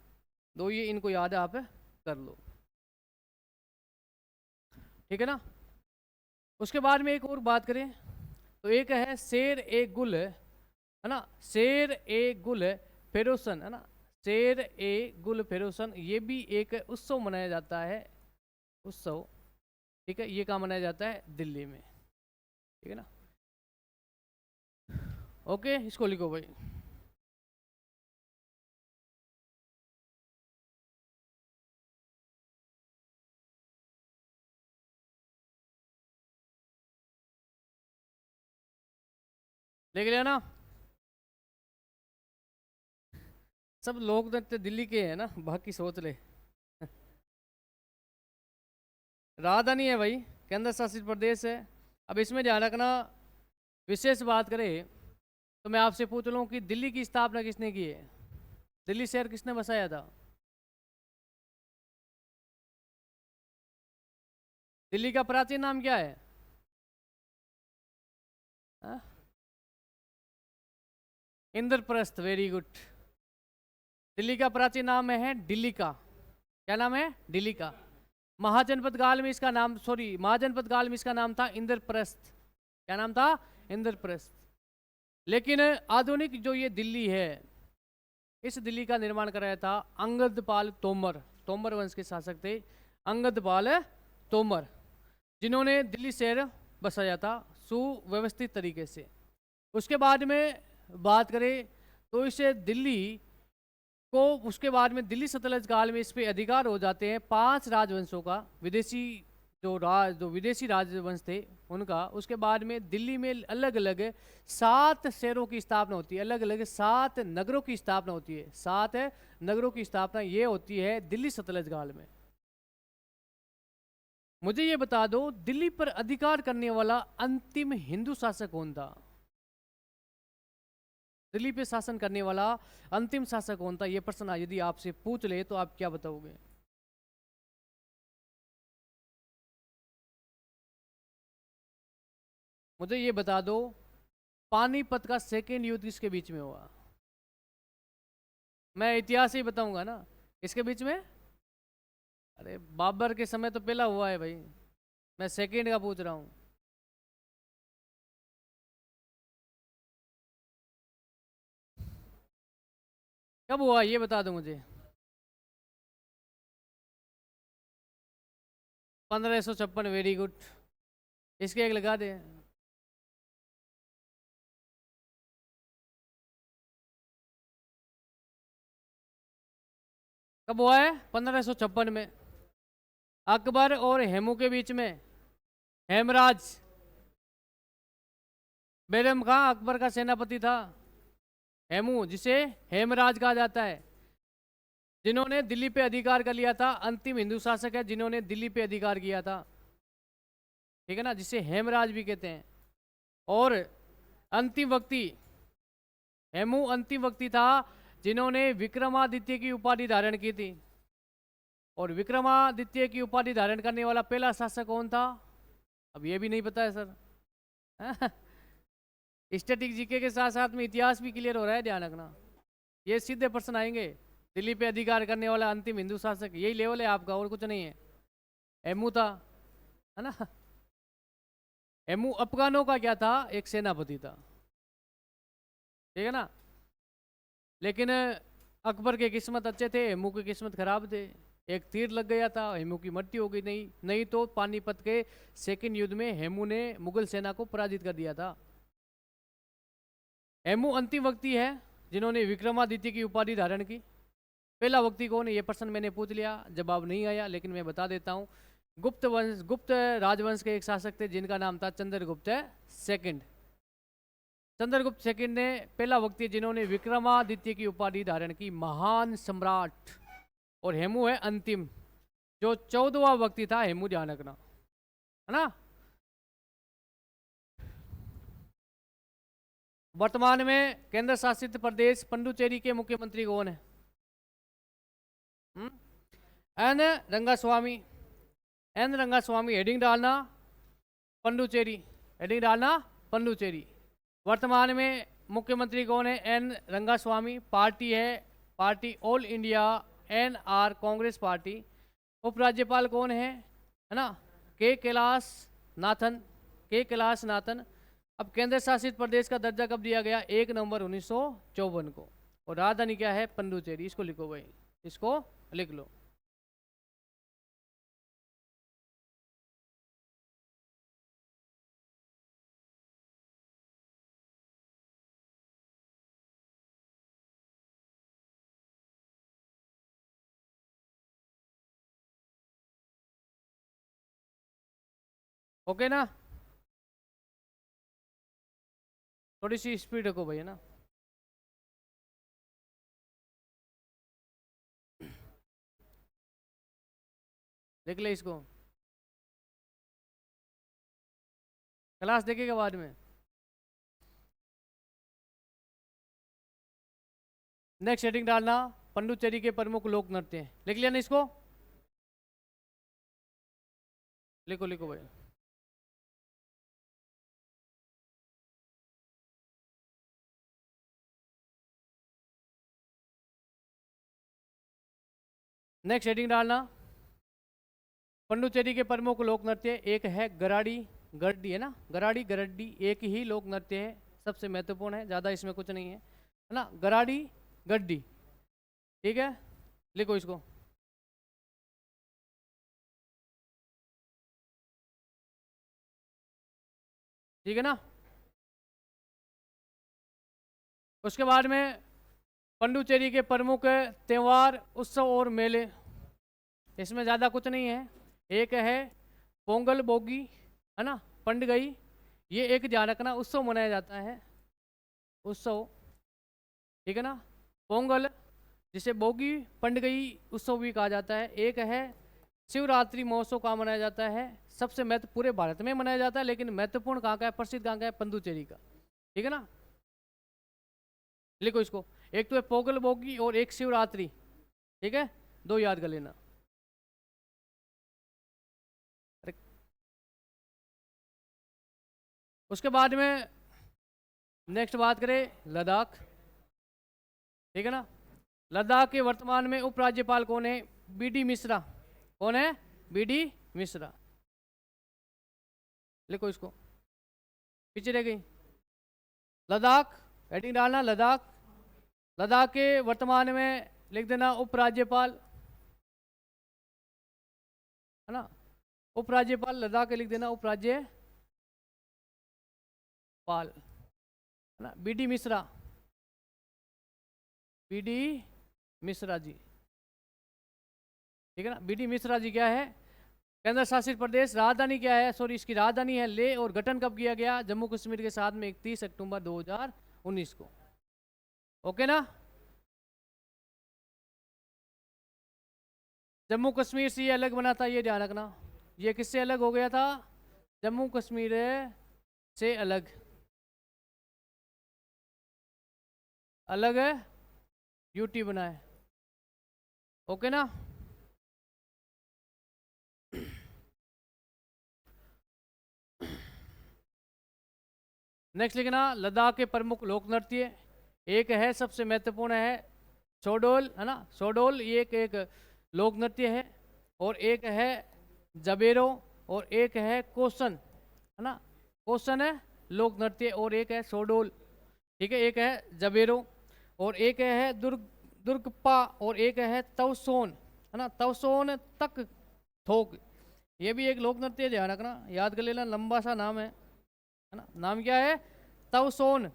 दो ही, इनको याद है, आप कर लो, ठीक है ना। उसके बाद में एक और बात करें तो एक है शेर ए गुल, है ना, शेर ए गुल फेरोसन, है ना, शेर ए गुल फेरोसन, ये भी एक उत्सव मनाया जाता है, उत्सव, ठीक है। ये कहाँ मनाया जाता है? दिल्ली में, ठीक है ना। ओके, इसको लिखो भाई। देख लिया ना, सब लोग तो दिल्ली के हैं ना, बाकी सोच ले। राजधानी है भाई, केंद्र शासित प्रदेश है। अब इसमें ध्यान रखना, विशेष बात करें तो मैं आपसे पूछ लूँ कि दिल्ली की स्थापना किसने की है? दिल्ली शहर किसने बसाया था? दिल्ली का प्राचीन नाम क्या है? हाँ? Indraprastha, very good. दिल्ली का प्राचीन नाम है दिल्ली का, क्या नाम है? दिल्ली का। महाजनपद काल में इसका नाम, सॉरी महाजनपद काल में इसका नाम था इंद्रप्रस्थ। क्या नाम था? इंद्रप्रस्थ। लेकिन आधुनिक जो ये दिल्ली है, इस दिल्ली का निर्माण कराया था अंगदपाल तोमर। तोमर वंश के शासक थे अंगदपाल तोमर, जिन्होंने दिल्ली शहर बसाया था सुव्यवस्थित तरीके से। उसके बाद में बात करें तो इसे दिल्ली को, उसके बाद में दिल्ली सल्तनत काल में इस पे अधिकार हो जाते हैं 5 राजवंशों का, विदेशी जो विदेशी राजवंश थे उनका। उसके बाद में दिल्ली में अलग अलग 7 शहरों की स्थापना होती है, अलग अलग 7 नगरों की स्थापना होती है, 7 नगरों की स्थापना ये होती है दिल्ली सल्तनत काल में। मुझे ये बता दो, दिल्ली पर अधिकार करने वाला अंतिम हिंदू शासक कौन था? दिल्ली पे शासन करने वाला अंतिम शासक कौन था? ये प्रश्न यदि आपसे पूछ ले तो आप क्या बताओगे? मुझे ये बता दो, पानीपत का सेकेंड युद्ध किसके बीच में हुआ? मैं इतिहास ही बताऊंगा ना, किसके बीच में? अरे बाबर के समय तो पहला हुआ है भाई, मैं सेकेंड का पूछ रहा हूं। कब हुआ ये बता दो मुझे। 1556, वेरी गुड। इसके एक लगा दे। कब हुआ है? 1556 में, अकबर और हेमू के बीच में। हेमराज बेगम खां अकबर का सेनापति था। हेमू, जिसे हेमराज कहा जाता है, जिन्होंने दिल्ली पे अधिकार कर लिया था, अंतिम हिंदू शासक है जिन्होंने दिल्ली पे अधिकार किया था, ठीक है ना, जिसे हेमराज भी कहते हैं। और अंतिम व्यक्ति, हेमू अंतिम व्यक्ति था जिन्होंने विक्रमादित्य की उपाधि धारण की थी। और विक्रमादित्य की उपाधि धारण करने वाला पहला शासक कौन था? अब ये भी नहीं पता है सर। स्टैटिक जीके के साथ साथ में इतिहास भी क्लियर हो रहा है, ध्यान रखना। ये सीधे प्रश्न आएंगे। दिल्ली पे अधिकार करने वाला अंतिम हिंदू शासक, यही लेवल है आपका, और कुछ नहीं है। एमू था, है ना। एमू अफगानों का क्या था, एक सेनापति था, ठीक है ना। लेकिन अकबर के किस्मत अच्छे थे, हेमू की किस्मत खराब थे। एक तीर लग गया था, हेमू की मृत्यु हो गई। नहीं तो पानीपत के सेकंड युद्ध में हेमू ने मुगल सेना को पराजित कर दिया था। हेमू अंतिम व्यक्ति है जिन्होंने विक्रमादित्य की उपाधि धारण की। पहला व्यक्ति कौन है, ये प्रश्न मैंने पूछ लिया, जवाब नहीं आया, लेकिन मैं बता देता हूँ। गुप्त राजवंश के एक शासक थे जिनका नाम था चंद्रगुप्त सेकंड। चंद्रगुप्त सेकंड ने पहला व्यक्ति जिन्होंने विक्रमादित्य की उपाधि धारण की, महान सम्राट। और हेमू है अंतिम, जो 14वां व्यक्ति था। हेमू ध्यान रखना, है ना। वर्तमान में केंद्र शासित प्रदेश पुडुचेरी के मुख्यमंत्री कौन है? N Rangaswamy. N Rangaswamy, heading डालना पुडुचेरी, हेडिंग डालना पुडुचेरी। वर्तमान में मुख्यमंत्री कौन है? एन रंगास्वामी। पार्टी है party all India NR Congress party. उपराज्यपाल कौन है ना? के कैलाश नाथन, के कैलाश नाथन। अब केंद्र शासित प्रदेश का दर्जा कब दिया गया? 1 नवंबर 1954 को। और राजधानी क्या है? पुडुचेरी। इसको लिखो भाई, इसको लिख लो। ओके ना, थोड़ी सी स्पीड रखो भैया ना। देख ले इसको, क्लास देखेगा बाद में। नेक्स्ट हेडिंग डालना पुडुचेरी के प्रमुख लोक नृत्य। लिख लिया ना इसको? लिखो लिखो भाई। नेक्स्ट हेडिंग डालना पुडुचेरी के प्रमुख लोक नृत्य। एक है गराड़ी गरडी, है ना, गराड़ी गरडी एक ही लोक नृत्य है, सबसे महत्वपूर्ण है, ज़्यादा इसमें कुछ नहीं है ना। गराड़ी गड्डी, ठीक है, लिखो इसको। ठीक है ना। उसके बाद में पुडुचेरी के प्रमुख त्यौहार, उत्सव और मेले, इसमें ज़्यादा कुछ नहीं है। एक है पोंगल बोगी, है ना, पंडगई, ये एक ध्यान रखना, उत्सव मनाया जाता है, उत्सव, ठीक है ना। पोंगल जिसे बोगी पंडगई उत्सव भी कहा जाता है। एक है शिवरात्रि महोत्सव कहाँ मनाया जाता है? सबसे महत्व पूरे भारत में मनाया जाता है, लेकिन महत्वपूर्ण कहाँ का है, प्रसिद्ध कहाँ का है? पुडुचेरी का, ठीक है ना। लिखो इसको, एक तो है पोंगल बोगी और एक शिवरात्रि, ठीक है, दो याद कर लेना। उसके बाद में नेक्स्ट बात करें लद्दाख, ठीक है ना। लद्दाख के वर्तमान में उपराज्यपाल कौन है? BD मिश्रा। कौन है? BD मिश्रा। लिखो इसको, पीछे रह गई। लद्दाख, हेडिंग डालना लद्दाख। लद्दाख के वर्तमान में लिख देना उपराज्यपाल, है ना, उपराज्यपाल लद्दाख के लिख देना उपराज्यपाल, है ना, BD मिश्रा, BD मिश्रा जी, ठीक है ना। BD मिश्रा जी क्या है? केंद्र शासित प्रदेश। राजधानी क्या है? सॉरी, इसकी राजधानी है ले। और गठन कब किया गया? जम्मू कश्मीर के साथ में 31 अक्टूबर 2019 को। ओके ना। जम्मू कश्मीर से ये अलग बना था, ये ध्यान रखना। ये किससे अलग हो गया था? जम्मू कश्मीर से अलग, अलग है, UT बना है। ओके ना। नेक्स्ट लिखना लद्दाख के प्रमुख लोक नृत्य। एक है सबसे महत्वपूर्ण है सोडोल, है ना, सोडोल ये एक लोक नृत्य है, और एक है जबेरो, और एक है कोसन, है ना, कोसन है लोक नृत्य, और एक है सोडोल, ठीक है, एक है जबेरो, और एक है दुर्गप्पा, और एक है तवसोन, है ना, तवसोन तक थोक, ये भी एक लोक नृत्य, ध्यान रखना, याद कर लेना, लंबा सा नाम है ना, नाम क्या है, तवसोन,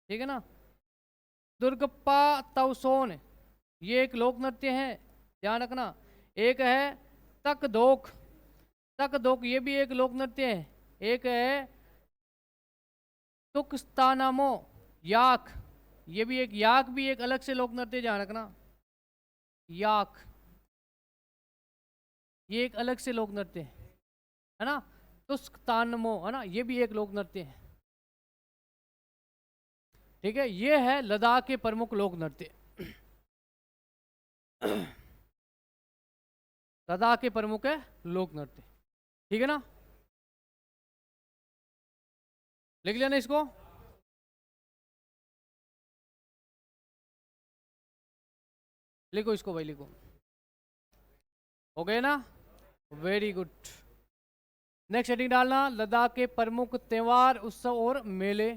ठीक है ना, दुर्गप्पा तवसोन, ये एक लोक नृत्य है, ध्यान रखना। एक है तक धोक, तक धोक ये भी एक लोक नृत्य है। एक है तुकस्तानामो याक, ये भी एक, याक भी एक अलग से लोक नृत्य, ध्यान रखना, याक ये एक अलग से लोक नृत्य है ना, तुस्कतानमो, है ना, ये भी एक लोक नृत्य है, ठीक है। ये है लद्दाख के प्रमुख लोक नृत्य, लद्दाख के प्रमुख है लोक नृत्य, ठीक है ना, लिख लेना इसको। लिखो इसको भाई, लिखो, हो गए ना, वेरी गुड। नेक्स्ट हेडिंग डालना लद्दाख के प्रमुख त्योहार, उत्सव और मेले,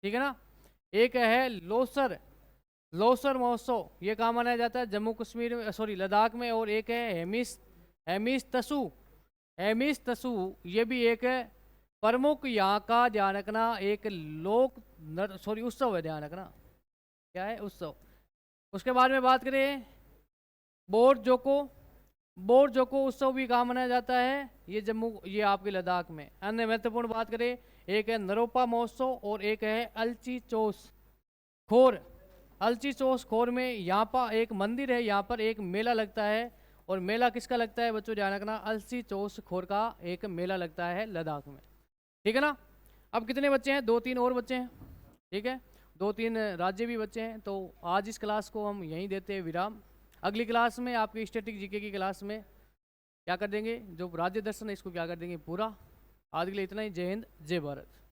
ठीक है ना। एक है लोसर, लोसर महोत्सव, ये कहाँ मनाया जाता है, जम्मू कश्मीर में, सॉरी लद्दाख में, और एक है हेमिस, हेमिस तसु, हेमिस तसु, ये भी एक है प्रमुख यहाँ का, ध्यान रखना, एक लोक सॉरी उत्सव है, ध्यान रखना, क्या है, उत्सव। उसके बाद में बात करें बोर जोको, बोर जोको उत्सव भी कहाँ मनाया जाता है, ये जम्मू, ये आपके लद्दाख में। अन्य महत्वपूर्ण बात करें, एक है नरोपा महोत्सव, और एक है अलची चोस खोर, अलची चोस खोर में यहाँ पर एक मंदिर है, यहाँ पर एक मेला लगता है, और मेला किसका लगता है बच्चों, ध्यान रखना, अलची चोस खोर का एक मेला लगता है लद्दाख में, ठीक है ना। अब कितने बच्चे हैं, 2-3 और बच्चे हैं, ठीक है, 2-3 राज्य भी बच्चे हैं। तो आज इस क्लास को हम यहीं देते हैं विराम। अगली क्लास में आपकी स्टैटिक जीके की क्लास में क्या कर देंगे, जो राज्य दर्शन है इसको क्या कर देंगे पूरा। आज के लिए इतना ही, जय हिंद जय भारत।